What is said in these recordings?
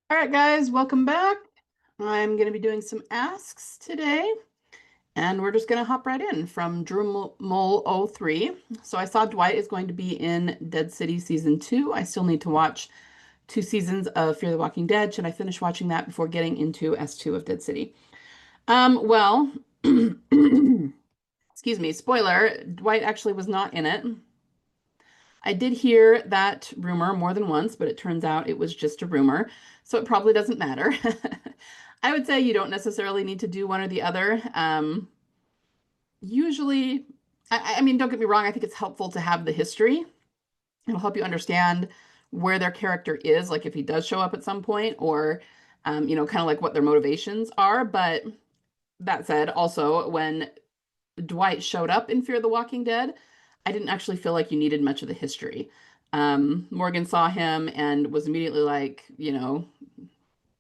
All right, guys, welcome back. I'm going to be doing some asks today, and we're just going to hop right in from Drew Mole 03. So I saw Dwight is going to be in Dead City Season 2. I still need to watch 2 seasons of Fear the Walking Dead. Should I finish watching that before getting into S2 of Dead City? Well, excuse me, spoiler, Dwight actually was not in it. I did hear that rumor more than once, but it turns out it was just a rumor, so it probably doesn't matter. I would say you don't necessarily need to do one or the other. Usually, I mean, don't get me wrong, I think it's helpful to have the history. It'll help you understand where their character is, like if he does show up at some point, or, kind of like what their motivations are. But that said, also, when Dwight showed up in Fear the Walking Dead, I didn't actually feel like you needed much of the history. Morgan saw him and was immediately like,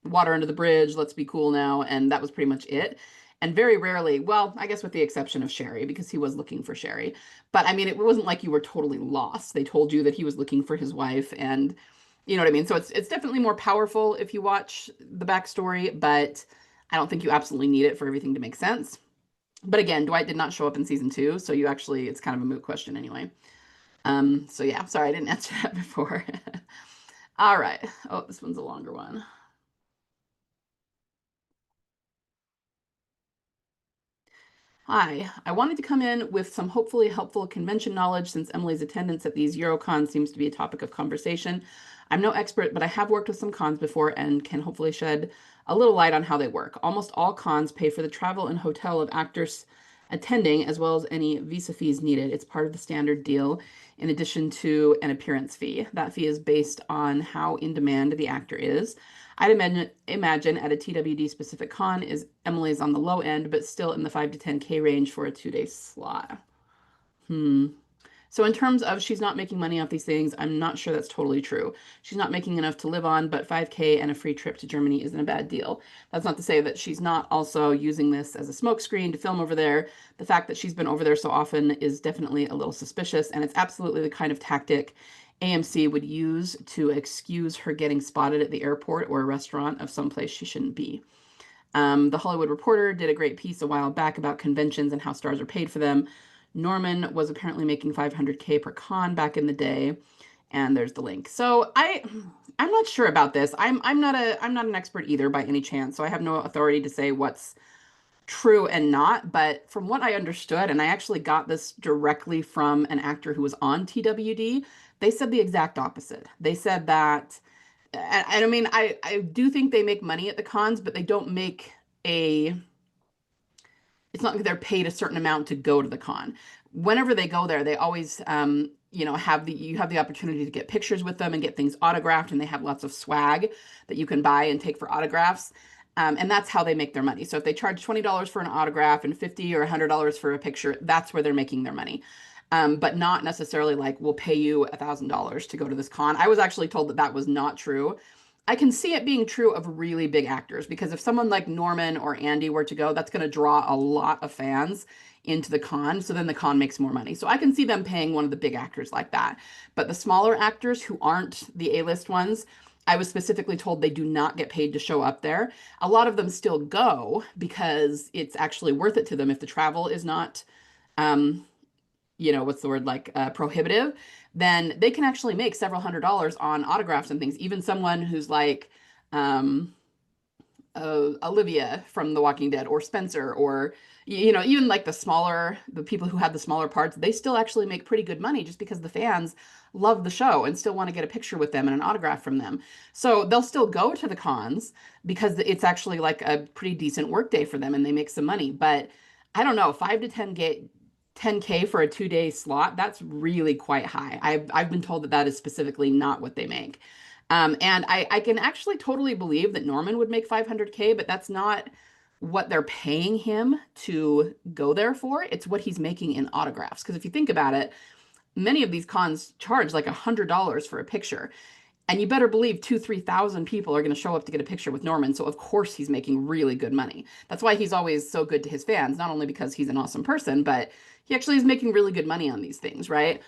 water under the bridge, let's be cool now. And that was pretty much it. And very rarely, well, I guess with the exception of Sherry, because he was looking for Sherry. But I mean, it wasn't like you were totally lost. They told you that he was looking for his wife, and you know what I mean? So it's definitely more powerful if you watch the backstory, but I don't think you absolutely need it for everything to make sense. But again, Dwight did not show up in season 2, so you actually, it's kind of a moot question anyway. So yeah, sorry I didn't answer that before. All right. Oh, this one's a longer one. Hi, I wanted to come in with some hopefully helpful convention knowledge since Emily's attendance at these Eurocons seems to be a topic of conversation. I'm no expert, but I have worked with some cons before and can hopefully shed a little light on how they work. Almost all cons pay for the travel and hotel of actors attending, as well as any visa fees needed. It's part of the standard deal, in addition to an appearance fee. That fee is based on how in demand the actor is. I'd imagine at a TWD specific con is Emily's on the low end, but still in the 5 to 10K range for a 2-day slot. Hmm. So in terms of she's not making money off these things, I'm not sure that's totally true. She's not making enough to live on, but 5K and a free trip to Germany isn't a bad deal. That's not to say that she's not also using this as a smokescreen to film over there. The fact that she's been over there so often is definitely a little suspicious, and it's absolutely the kind of tactic AMC would use to excuse her getting spotted at the airport or a restaurant of some place she shouldn't be. The Hollywood Reporter did a great piece a while back about conventions and how stars are paid for them. Norman was apparently making 500K per con back in the day, and there's the link. So I'm not sure about this. I'm not an expert either by any chance, so I have no authority to say what's true and not. But from what I understood, and I actually got this directly from an actor who was on TWD, they said the exact opposite. They said that, and I mean, I do think they make money at the cons, but they don't make a, it's not like they're paid a certain amount to go to the con. Whenever they go there, they always, you have the opportunity to get pictures with them and get things autographed, and they have lots of swag that you can buy and take for autographs. And that's how they make their money. So if they charge $20 for an autograph and 50 or $100 for a picture, that's where they're making their money. But not necessarily like we'll pay you $1,000 to go to this con. I was actually told that that was not true. I can see it being true of really big actors because if someone like Norman or Andy were to go, that's going to draw a lot of fans into the con. So then the con makes more money. So I can see them paying one of the big actors like that. But the smaller actors who aren't the A-list ones, I was specifically told they do not get paid to show up there. A lot of them still go because it's actually worth it to them if the travel is not, um, what's the word, like prohibitive, then they can actually make several $100s on autographs and things. Even someone who's like um, Olivia from The Walking Dead or Spencer or, even like the people who have the smaller parts, they still actually make pretty good money just because the fans love the show and still want to get a picture with them and an autograph from them. So they'll still go to the cons because it's actually like a pretty decent work day for them and they make some money. But I don't know, 5 to 10K for a 2-day slot, that's really quite high. I've been told that that is specifically not what they make. And I can actually totally believe that Norman would make 500K, but that's not what they're paying him to go there for. It's what he's making in autographs. Because if you think about it, many of these cons charge like $100 for a picture. And you better believe 3,000 people are going to show up to get a picture with Norman. So of course he's making really good money. That's why he's always so good to his fans, not only because he's an awesome person, but he actually is making really good money on these things, right?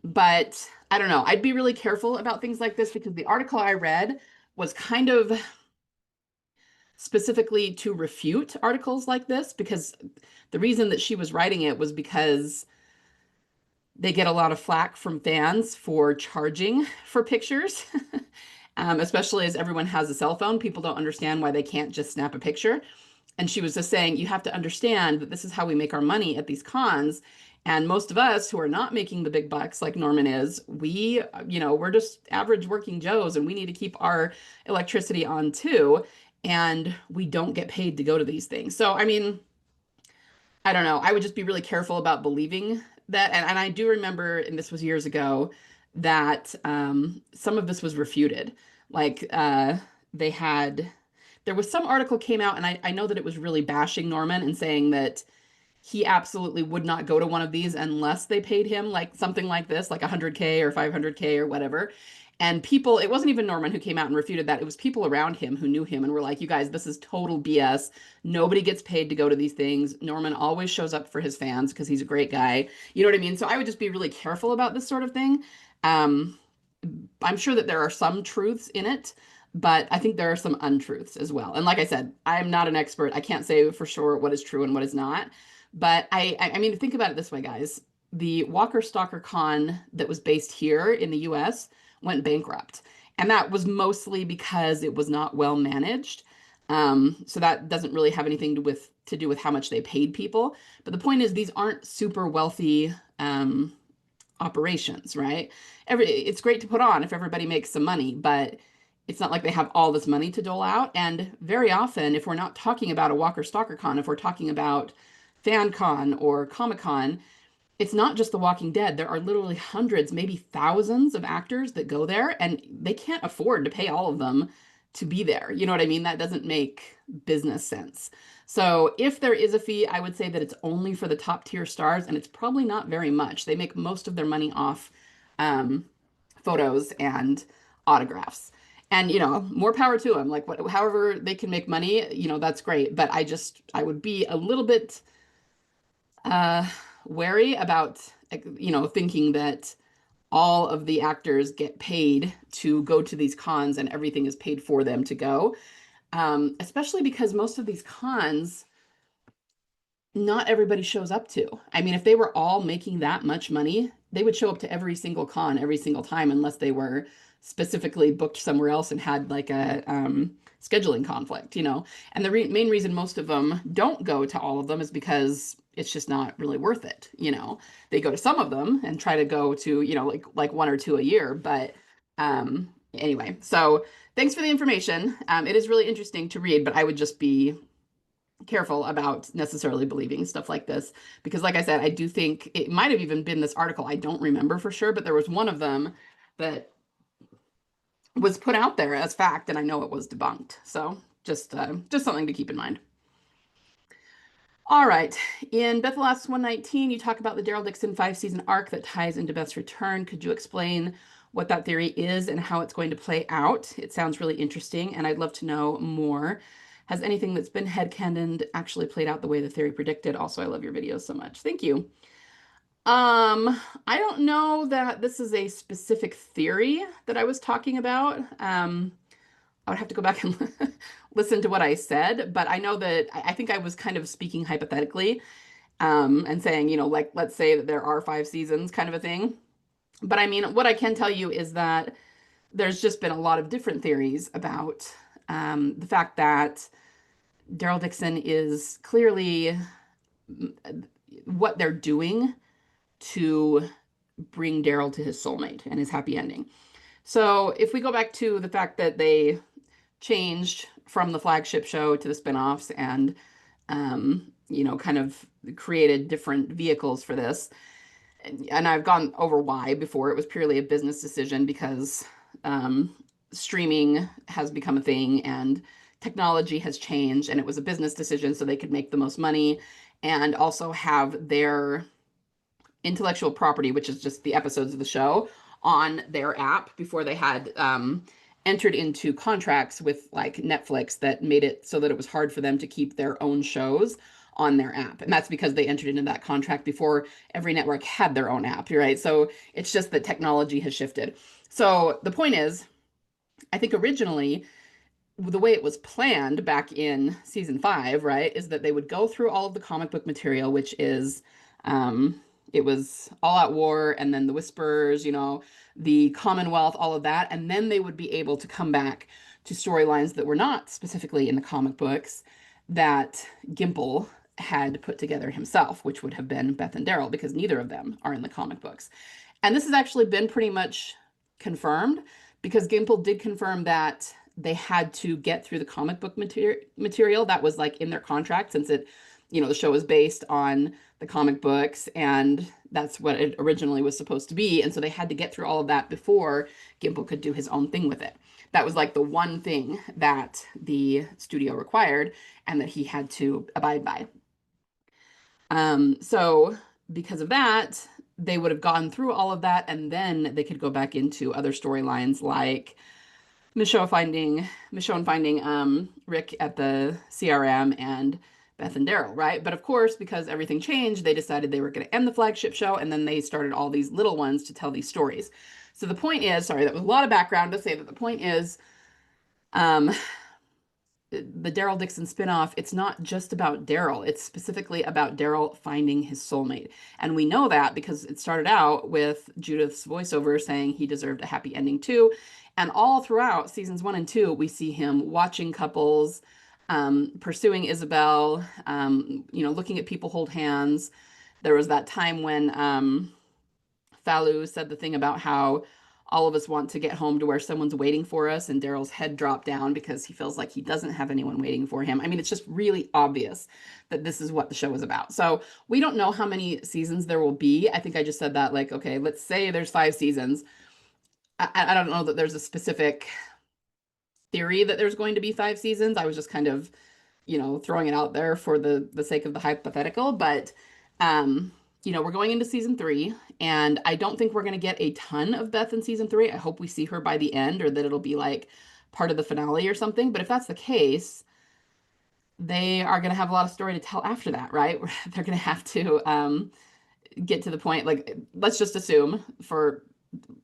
But I don't know. I'd be really careful about things like this because the article I read was kind of specifically to refute articles like this, because the reason that she was writing it was because they get a lot of flack from fans for charging for pictures. Especially as everyone has a cell phone, people don't understand why they can't just snap a picture. And she was just saying, you have to understand that this is how we make our money at these cons. And most of us who are not making the big bucks like Norman is, we're just average working Joes and we need to keep our electricity on too. And we don't get paid to go to these things. So, I mean, I don't know. I would just be really careful about believing that. And I do remember, and this was years ago, that some of this was refuted. Like they had, there was some article came out, and I know that it was really bashing Norman and saying that he absolutely would not go to one of these unless they paid him like something like this, like 100K or 500K or whatever. And people, it wasn't even Norman who came out and refuted that. It was people around him who knew him and were like, you guys, this is total BS. Nobody gets paid to go to these things. Norman always shows up for his fans because he's a great guy. You know what I mean? So I would just be really careful about this sort of thing. Um, I'm sure that there are some truths in it, but I think there are some untruths as well. And like I said, I'm not an expert. I can't say for sure what is true and what is not. But I mean, think about it this way, guys. The Walker Stalker Con that was based here in the US went bankrupt. And that was mostly because it was not well managed. So that doesn't really have anything to do with how much they paid people. But the point is, these aren't super wealthy operations, right? It's great to put on if everybody makes some money, but it's not like they have all this money to dole out. And very often, if we're not talking about a Walker Stalker Con, if we're talking about FanCon or Comic Con, it's not just The Walking Dead. There are literally hundreds, maybe thousands of actors that go there, and they can't afford to pay all of them to be there. You know what I mean? That doesn't make business sense. So if there is a fee, I would say that it's only for the top tier stars, and it's probably not very much. They make most of their money off um, photos and autographs. And more power to them. Like however they can make money, that's great. But I would be a little bit wary about thinking that all of the actors get paid to go to these cons and everything is paid for them to go. Especially because most of these cons, not everybody shows up to. I mean, if they were all making that much money, they would show up to every single con every single time unless they were specifically booked somewhere else and had like a scheduling conflict, And the main reason most of them don't go to all of them is because it's just not really worth it, They go to some of them and try to go to, like one or two a year, but anyway, so thanks for the information. It is really interesting to read, but I would just be careful about necessarily believing stuff like this because like I said, I do think it might have even been this article. I don't remember for sure, but there was one of them that was put out there as fact, and I know it was debunked. So just something to keep in mind. All right. In Bethyl Asks 119, you talk about the Daryl Dixon 5-season arc that ties into Beth's return. Could you explain what that theory is and how it's going to play out? It sounds really interesting, and I'd love to know more. Has anything that's been headcanoned actually played out the way the theory predicted? Also, I love your videos so much. Thank you. I don't know that this is a specific theory that I was talking about. I would have to go back and listen to what I said, but I know that I think I was kind of speaking hypothetically, and saying, like, let's say that there are 5 seasons kind of a thing. But I mean, what I can tell you is that there's just been a lot of different theories about the fact that Daryl Dixon is clearly what they're doing to bring Daryl to his soulmate and his happy ending. So if we go back to the fact that they changed from the flagship show to the spinoffs and, kind of created different vehicles for this, and I've gone over why before. It was purely a business decision because streaming has become a thing and technology has changed, and it was a business decision so they could make the most money and also have their intellectual property, which is just the episodes of the show, on their app before they had entered into contracts with like Netflix that made it so that it was hard for them to keep their own shows on their app. And that's because they entered into that contract before every network had their own app, right? So it's just that technology has shifted. So the point is, I think originally the way it was planned back in season 5, right, is that they would go through all of the comic book material, which is it was All Out War and then the Whisperers, the Commonwealth, all of that, and then they would be able to come back to storylines that were not specifically in the comic books that Gimple had put together himself, which would have been Beth and Daryl, because neither of them are in the comic books. And this has actually been pretty much confirmed, because Gimple did confirm that they had to get through the comic book material that was like in their contract, since the show is based on the comic books and that's what it originally was supposed to be. And so they had to get through all of that before Gimple could do his own thing with it. That was like the one thing that the studio required and that he had to abide by. So because of that, they would have gone through all of that and then they could go back into other storylines like Michonne finding Rick at the CRM and Beth and Daryl, right? But of course, because everything changed, they decided they were going to end the flagship show, and then they started all these little ones to tell these stories. So the point is, sorry, that was a lot of background to say that the point is, um, the Daryl Dixon spinoff, it's not just about Daryl. It's specifically about Daryl finding his soulmate. And we know that because it started out with Judith's voiceover saying he deserved a happy ending too. And all throughout seasons 1 and 2, we see him watching couples, pursuing Isabel, looking at people hold hands. There was that time when Falou said the thing about how all of us want to get home to where someone's waiting for us, and Daryl's head dropped down because he feels like he doesn't have anyone waiting for him. I mean, it's just really obvious that this is what the show is about. So we don't know how many seasons there will be. I think I just said that, like, okay, let's say there's 5 seasons. I don't know that there's a specific theory that there's going to be 5 seasons. I was just kind of, throwing it out there for the sake of the hypothetical. But we're going into season 3, and I don't think we're going to get a ton of Beth in season 3. I hope we see her by the end, or that it'll be like part of the finale or something. But if that's the case, they are going to have a lot of story to tell after that, right? They're going to have to get to the point, like, let's just assume for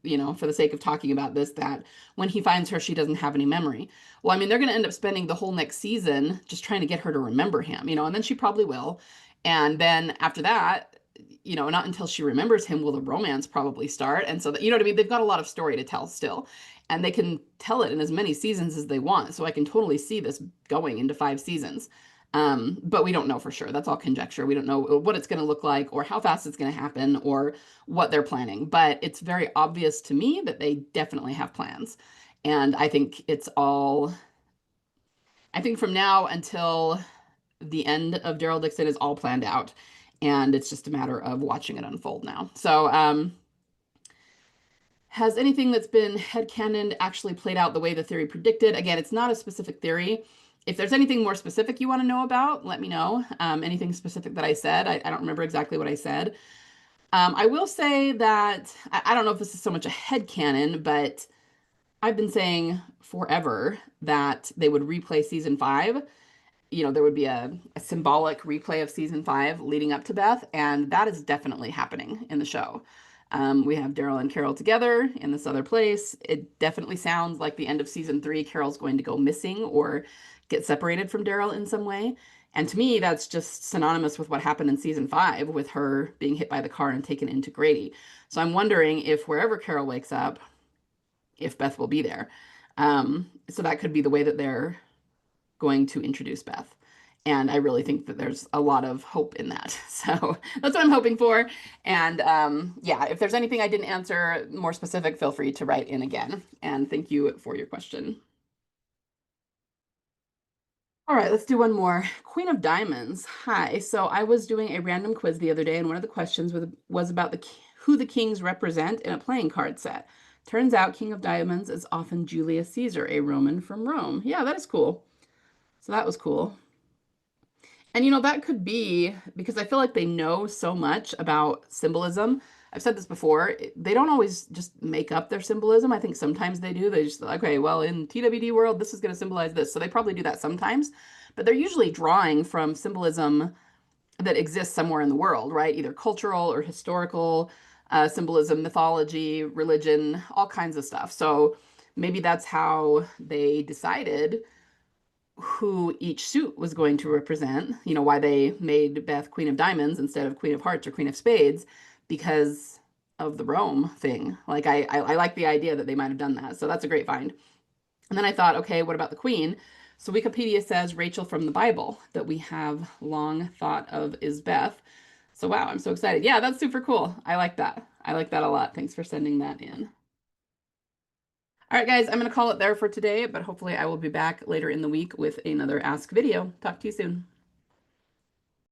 the sake of talking about this, that when he finds her, she doesn't have any memory. Well, I mean, they're going to end up spending the whole next season just trying to get her to remember him, and then she probably will. And then after that, not until she remembers him will the romance probably start. And so that, you know what I mean? They've got a lot of story to tell still, and they can tell it in as many seasons as they want. So I can totally see this going into 5 seasons. But we don't know for sure. That's all conjecture. We don't know what it's going to look like or how fast it's going to happen or what they're planning. But it's very obvious to me that they definitely have plans. And I think from now until the end of Daryl Dixon is all planned out. And it's just a matter of watching it unfold now. So, has anything that's been headcanoned actually played out the way the theory predicted? Again, it's not a specific theory. If there's anything more specific you want to know about, let me know. Anything specific that I said, I don't remember exactly what I said. I will say that, I don't know if this is so much a headcanon, but I've been saying forever that they would replay season 5. There would be a symbolic replay of season 5 leading up to Beth, and that is definitely happening in the show. We have Daryl and Carol together in this other place. It definitely sounds like the end of season 3, Carol's going to go missing or get separated from Daryl in some way. And to me, that's just synonymous with what happened in season 5 with her being hit by the car and taken into Grady. So I'm wondering if wherever Carol wakes up, if Beth will be there. So that could be the way that they're going to introduce Beth. And I really think that there's a lot of hope in that. So that's what I'm hoping for. And if there's anything I didn't answer more specific, feel free to write in again. And thank you for your question. All right, let's do one more. Queen of Diamonds. Hi. So I was doing a random quiz the other day, and one of the questions was about who the kings represent in a playing card set. Turns out King of Diamonds is often Julius Caesar, a Roman from Rome. Yeah, that is cool. So that was cool. And that could be because I feel like they know so much about symbolism. I've said this before, they don't always just make up their symbolism. I think sometimes they do. They just, okay, well, in TWD world, this is going to symbolize this. So they probably do that sometimes, but they're usually drawing from symbolism that exists somewhere in the world, right? Either cultural or historical symbolism, mythology, religion, all kinds of stuff. So maybe that's how they decided who each suit was going to represent, you know, why they made Beth Queen of Diamonds instead of Queen of Hearts or Queen of Spades, because of the Rome thing. Like I like the idea that they might have done that. So that's a great find. And then I thought, okay, what about the Queen? So Wikipedia says Rachel from the Bible that we have long thought of is Beth. So wow, I'm so excited. Yeah, that's super cool. I like that. I like that a lot. Thanks for sending that in. All right, guys, I'm going to call it there for today, but hopefully I will be back later in the week with another Ask video. Talk to you soon.